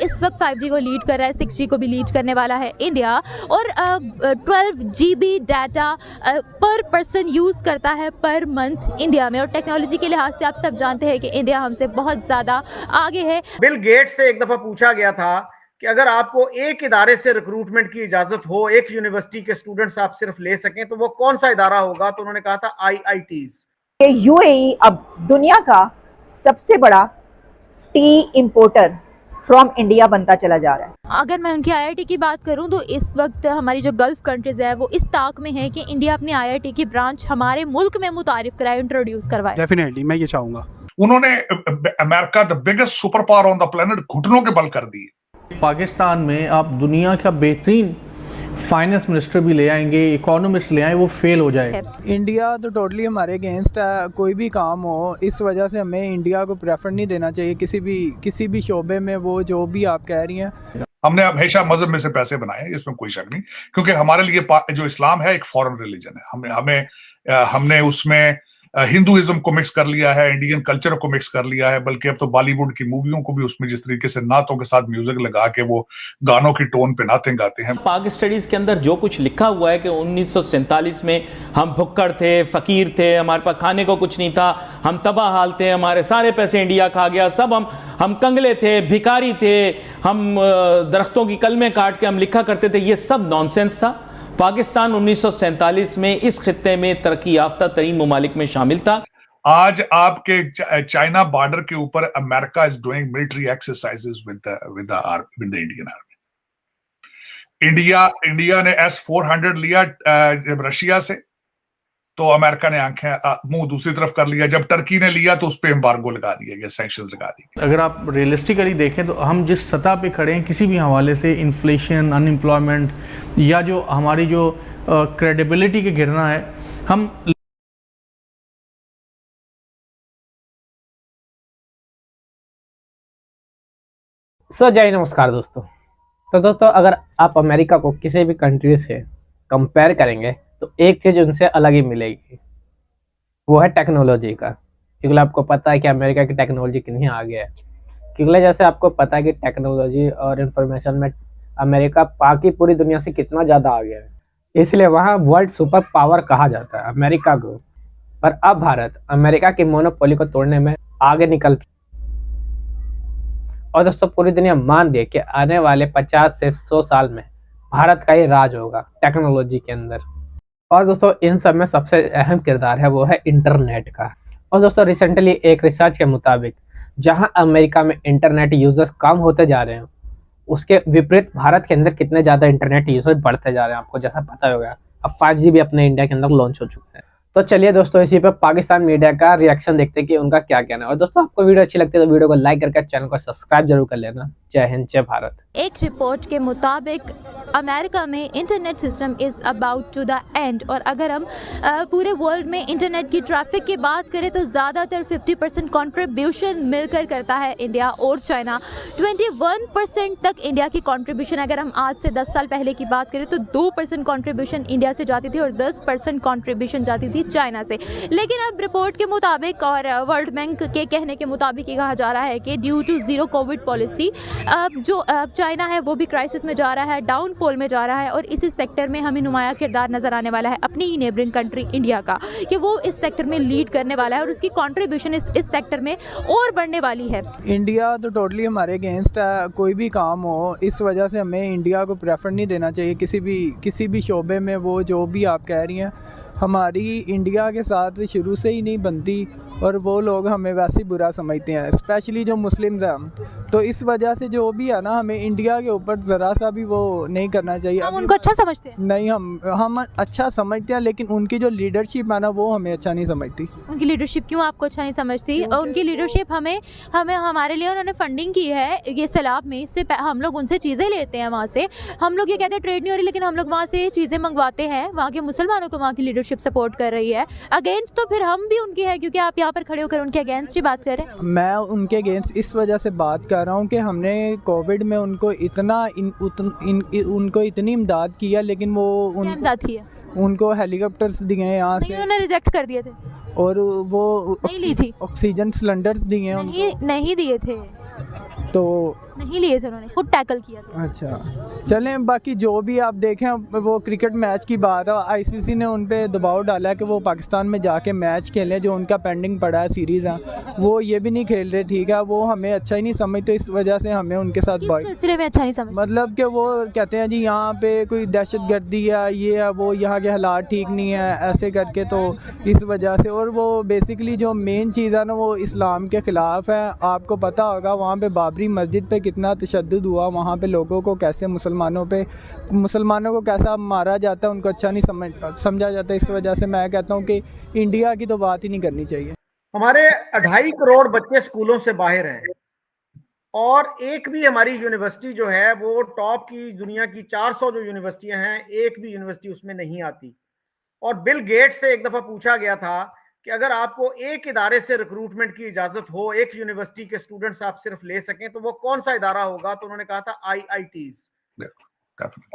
इस वक्त 5G को लीड कर रहा है, 6G को भी लीड करने वाला है इंडिया, और 12 GB डाटा पर पर्सन यूज़ करता है पर मंथ इंडिया में। और टेक्नोलॉजी के लिहाज से आप सब जानते हैं कि इंडिया हमसे बहुत ज़्यादा आगे है। बिल गेट्स से एक दफ़ा पूछा गया था कि अगर आपको एक इदारे से रिक्रूटमेंट की इजाजत हो, एक यूनिवर्सिटी के स्टूडेंट्स आप सिर्फ ले सकें, तो वो कौन सा इदारा होगा? तो उन्होंने कहा था IITs। यूएई अब दुनिया का सबसे बड़ा टी इंपोर्टर फ्रॉम इंडिया बनता चला जा रहा है। अगर मैं उनकी IIT की बात करूं तो इस वक्त हमारी जो गल्फ कंट्रीज है वो इस ताक में है कि इंडिया अपनी IIT की ब्रांच हमारे मुल्क में मुतारिफ कराए, इंट्रोड्यूस करवाए। डेफिनेटली मैं ये चाहूंगा। उन्होंने America the biggest super power on the planet घुटनों के बल कर दी। पाकिस्तान में आप दुनिया का बेहतरीन फाइनेंस मिनिस्टर भी ले आएंगे, इकोनॉमिस्ट ले आए, वो फेल हो जाएगा। इंडिया तो टोटली हमारे अगेंस्ट है, कोई भी काम हो, इस वजह से हमें इंडिया को प्रेफर नहीं देना चाहिए किसी भी शोबे में, वो जो भी आप कह रही हैं। हमने हमेशा मजहब में से पैसे बनाए, इसमें कोई शक नहीं, क्योंकि हमारे लिए जो इस्लाम है एक फॉरेन रिलीजन है। हमने उसमें हिंदुइज्म को मिक्स कर लिया है, इंडियन कल्चर को मिक्स कर लिया है, बल्कि अब तो बॉलीवुड की मूवियों को भी उसमें जिस तरीके से नातों के साथ म्यूजिक लगा के वो गानों की टोन पे नाते गाते हैं। पाक स्टडीज के अंदर जो कुछ लिखा हुआ है कि 1947 में हम भुक्कड़ थे, फकीर थे, हमारे पास खाने को कुछ नहीं था, हम तबाह हाल थे, हमारे सारे पैसे इंडिया खा गया, सब हम कंगले थे, भिखारी थे, हम दरख्तों की कलमें काट के हम लिखा करते थे, ये सब नॉनसेंस था। पाकिस्तान 1947 में इस खित्ते में तरक्की याफ्ता तरीन ममालिक में शामिल था। आज आपके चाइना बॉर्डर के ऊपर America is doing military exercises with the Indian army. India ने S-400 लिया जब रशिया से, तो अमेरिका ने आंखें मुंह दूसरी तरफ कर लिया। जब टर्की ने लिया तो उस पर एम्बार्गो लगा दिया गया, सैंक्शंस लगा दिए। अगर आप रियलिस्टिकली देखें तो हम जिस सतह पे खड़े हैं, किसी भी हवाले से इन्फ्लेशन, अनएम्प्लॉयमेंट या जो हमारी जो क्रेडिबिलिटी के गिरना है, हम जय नमस्कार दोस्तों। तो दोस्तों, अगर आप अमेरिका को किसी भी कंट्री से कंपेयर करेंगे तो एक चीज़ उनसे अलग ही मिलेगी, वो है टेक्नोलॉजी का। क्योंकि आपको पता है कि अमेरिका की टेक्नोलॉजी कितनी आगे है। क्योंकि जैसे आपको पता है कि टेक्नोलॉजी और इंफॉर्मेशन में अमेरिका बाकी पूरी दुनिया से कितना ज़्यादा आगे है, इसलिए वहाँ वर्ल्ड सुपर पावर कहा जाता है अमेरिका को। पर अब भारत अमेरिका की मोनोपोली को तोड़ने में आगे निकल, और दोस्तों पूरी दुनिया मान रही है कि आने वाले 50 से 100 साल में भारत का ही राज होगा टेक्नोलॉजी के अंदर। और दोस्तों इन सब में सबसे अहम किरदार है वो है इंटरनेट का। और दोस्तों रिसेंटली एक रिसर्च के मुताबिक जहां अमेरिका में इंटरनेट यूजर्स कम होते जा रहे हैं, उसके विपरीत भारत के अंदर कितने ज़्यादा इंटरनेट यूजर्स बढ़ते जा रहे हैं। आपको जैसा पता होगा अब 5G भी अपने इंडिया के अंदर लॉन्च हो चुका है। तो चलिए दोस्तों इसी पे पाकिस्तान मीडिया का रिएक्शन देखते हैं कि उनका क्या कहना है। और दोस्तों आपको वीडियो अच्छी लगती है तो वीडियो को लाइक करके चैनल को सब्सक्राइब जरूर कर लेना। जय हिंद, जय भारत। एक रिपोर्ट के मुताबिक अमेरिका में internet system is about to the end. और अगर हम पूरे वर्ल्ड में इंटरनेट की ट्रैफिक की बात करें तो ज़्यादातर 50% कंट्रीब्यूशन मिलकर करता है इंडिया और चाइना। 21% तक इंडिया की कंट्रीब्यूशन, अगर हम आज से 10 साल पहले की बात करें तो 2% कंट्रीब्यूशन इंडिया से जाती थी और 10% कंट्रीब्यूशन जाती थी चाइना से। लेकिन अब रिपोर्ट के मुताबिक और वर्ल्ड बैंक के कहने के मुताबिक ये कहा जा रहा है कि due to zero COVID policy जो चाइना है वो भी क्राइसिस में जा रहा है, डाउनफॉल में जा रहा है। और इसी सेक्टर में हमें नुमाया किरदार नज़र आने वाला है अपनी ही नेबरिंग कंट्री इंडिया का, कि वो इस सेक्टर में लीड करने वाला है और उसकी कंट्रीब्यूशन इस सेक्टर में और बढ़ने वाली है। इंडिया तो टोटली हमारे अगेंस्ट है, कोई भी काम हो, इस वजह से हमें इंडिया को प्रेफर नहीं देना चाहिए किसी भी शोबे में, वो जो भी आप कह रही हैं। हमारी इंडिया के साथ शुरू से ही नहीं बनती और वो लोग हमें वैसे ही बुरा समझते हैं, स्पेशली जो मुस्लिम्स हैं। तो इस वजह से जो भी है ना, हमें इंडिया के ऊपर ज़रा सा भी वो नहीं करना चाहिए। हम उनको अच्छा समझते हैं? नहीं, हम अच्छा समझते हैं, लेकिन उनकी जो लीडरशिप है ना वो हमें अच्छा नहीं समझती। उनकी लीडरशिप क्यों आपको अच्छा नहीं समझती? उनकी लीडरशिप हमें हमारे लिए उन्होंने फंडिंग की है ये सैलाब में, इससे हम लोग उनसे चीज़ें लेते हैं वहाँ से। हम लोग ये कहते हैं ट्रेड नहीं हो रही, लेकिन हम लोग वहाँ से चीज़ें मंगवाते हैं। वहाँ के मुसलमानों को वहाँ की लीडरशिप सपोर्ट कर रही है। अगेंस्ट तो फिर हम भी उनके हैं, क्योंकि आप यहाँ पर खड़े होकर उनके अगेंस्ट ही बात कर रहे हैं। मैं उनके अगेंस्ट इस वजह से बात कर रहा हूँ कि हमने कोविड में उनको उनको इतनी इमदाद की है, लेकिन वो इमदाद की है, उनको हेलीकॉप्टर्स दिए हैं यहाँ से, उन्होंने रिजेक्ट कर दिए थे और वो नहीं ली थी। ऑक्सीजन सिलेंडर्स दिए हैं, नहीं दिए थे। तो नहीं लिए थे, उन्होंने खुद टैकल किया था। अच्छा चलें, बाकी जो भी आप देखें, वो क्रिकेट मैच की बात है, आईसीसी ने उन पे दबाव डाला है कि वो पाकिस्तान में जाके मैच खेलें, जो उनका पेंडिंग पड़ा है सीरीज़ है वो ये भी नहीं खेल रहे, ठीक है, वो हमें अच्छा ही नहीं समझते, इस वजह से हमें उनके साथ किस सिलसिले में अच्छा नहीं समझ? मतलब कि वो कहते हैं जी यहाँ पे कोई दहशत गर्दी है, ये है वो, यहाँ के हालात ठीक नहीं है ऐसे करके, तो इस वजह से। और वो बेसिकली जो मेन चीज़ है ना वो इस्लाम के ख़िलाफ़ है। आपको पता होगा वहाँ पे बाबरी मस्जिद पे कितना तशद्दुद हुआ, वहाँ पे लोगों को कैसे मुसलमानों को कैसा मारा जाता है, उनको अच्छा नहीं समझा जाता। इस वजह से मैं कहता हूँ कि इंडिया की तो बात ही नहीं करनी चाहिए। हमारे 2.5 करोड़ बच्चे स्कूलों से बाहर हैं और एक भी हमारी यूनिवर्सिटी जो है वो टॉप की, दुनिया की 400 जो यूनिवर्सिटियां हैं, एक भी यूनिवर्सिटी उसमें नहीं आती। और बिल गेट्स से एक दफा पूछा गया था कि अगर आपको एक इदारे से रिक्रूटमेंट की इजाजत हो, एक यूनिवर्सिटी के स्टूडेंट्स आप सिर्फ ले सकें, तो वो कौन सा इदारा होगा, तो उन्होंने कहा था IITs।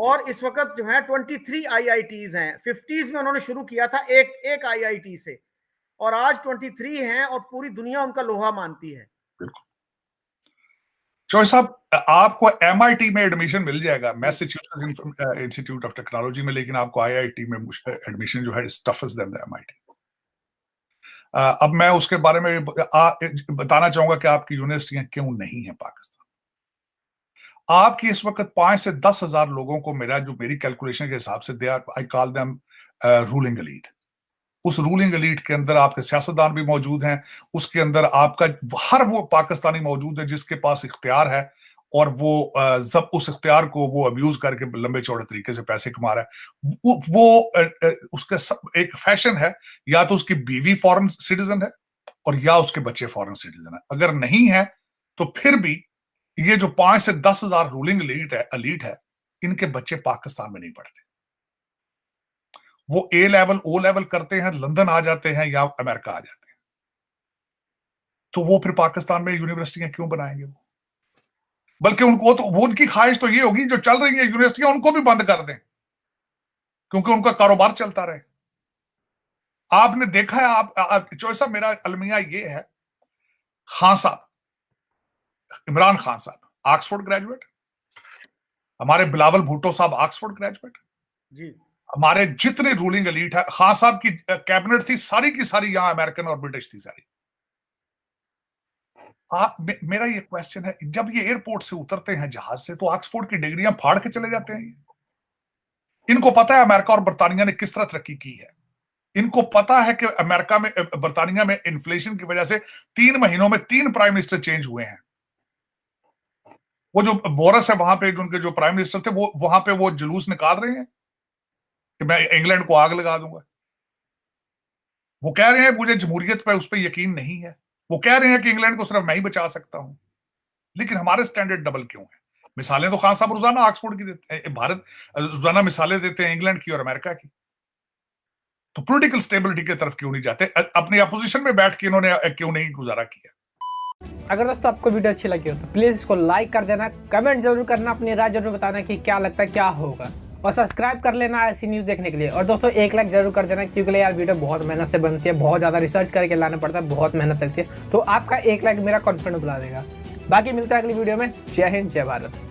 और इस वक्त जो है 23 IITs हैं। 50s में उन्होंने शुरू किया था एक IIT से, और आज 23 हैं और पूरी दुनिया उनका लोहा मानती है। चौधरी साहब, आपको MIT में एडमिशन मिल जाएगा, मैसेच्यूसेट्स इंस्टीट्यूट ऑफ टेक्नोलॉजी में, लेकिन आपको IIT में एडमिशन जो है टफेस्ट देन द MIT। अब मैं उसके बारे में बताना चाहूंगा कि आपकी यूनिवर्सिटियां क्यों नहीं है पाकिस्तान। आपकी इस वक्त 5 से 10 हजार लोगों को, मेरी कैलकुलेशन के हिसाब से, they are, I call them ruling elite. उस रूलिंग एलीट के अंदर आपके सियासतदान भी मौजूद हैं, उसके अंदर आपका हर वो पाकिस्तानी मौजूद है जिसके पास इख्तियार है, और वो जब उस इख्तियार को वो अब्यूज करके लंबे चौड़े तरीके से पैसे कमा रहा है। वो उसका एक फैशन है, या तो उसकी बीवी फॉरेन सिटीजन है और या उसके बच्चे फॉरेन सिटीजन है। अगर नहीं है तो फिर भी ये जो 5 से 10 हजार रूलिंग एलीट है, इनके बच्चे पाकिस्तान में नहीं पढ़ते। वो A लेवल O लेवल करते हैं, लंदन आ जाते हैं या अमेरिका आ जाते हैं। तो वो फिर पाकिस्तान में यूनिवर्सिटियां क्यों बनाएंगे? वो बल्कि उनको तो, वो उनकी ख्वाहिश तो ये होगी जो चल रही है यूनिवर्सिटियां उनको भी बंद कर दें, क्योंकि उनका कारोबार चलता रहे। आपने देखा है, चौधरी साहब, मेरा अलमिया ये है, खान साहब, इमरान खान साहब ऑक्सफोर्ड ग्रेजुएट, हमारे बिलावल भुट्टो साहब ऑक्सफोर्ड ग्रेजुएट जी, हमारे जितने रूलिंग एलीट है, खान साहब की कैबिनेट थी सारी की सारी यहां अमेरिकन और ब्रिटिश थी सारी। मेरा ये क्वेश्चन है, जब ये एयरपोर्ट से उतरते हैं जहाज से, तो ऑक्सफोर्ड की डिग्रियां फाड़ के चले जाते हैं। इनको पता है अमेरिका और बर्तानिया ने किस तरह तरक्की की है। इनको पता है कि अमेरिका में, बर्तानिया में इन्फ्लेशन की वजह से 3 महीनों में 3 प्राइम मिनिस्टर चेंज हुए हैं। वो जो बोरस है वहां पे, उनके जो प्राइम मिनिस्टर थे, वो वहां पे वो जुलूस निकाल रहे हैं कि मैं इंग्लैंड को आग लगा दूंगा। वो कह रहे हैं मुझे जमहूरियत पे, उस पर यकीन नहीं है। वो कह रहे हैं कि इंग्लैंड को सिर्फ मैं ही बचा सकता हूं। लेकिन हमारे स्टैंडर्ड डबल क्यों है? मिसालें तो खान साहब रोजाना ऑक्सफोर्ड की देते हैं, भारत रोजाना मिसालें देते हैं इंग्लैंड की और अमेरिका की। तो पॉलिटिकल स्टेबिलिटी की तरफ क्यों नहीं जाते? अपनी अपोजिशन में बैठ के इन्होंने क्यों नहीं गुजारा किया? अगर दोस्तों आपको वीडियो अच्छी लगी हो तो प्लीज इसको लाइक कर देना, कमेंट जरूर करना, अपनी राय जरूर बताना कि क्या लगता है क्या होगा, और सब्सक्राइब कर लेना ऐसी न्यूज़ देखने के लिए। और दोस्तों 1 लाइक जरूर कर देना, क्योंकि यार वीडियो बहुत मेहनत से बनती है, बहुत ज़्यादा रिसर्च करके लाना पड़ता है, बहुत मेहनत लगती है। तो आपका 1 लाइक मेरा कॉन्फिडेंस बढ़ा देगा। बाकी मिलता है अगली वीडियो में। जय हिंद, जय भारत।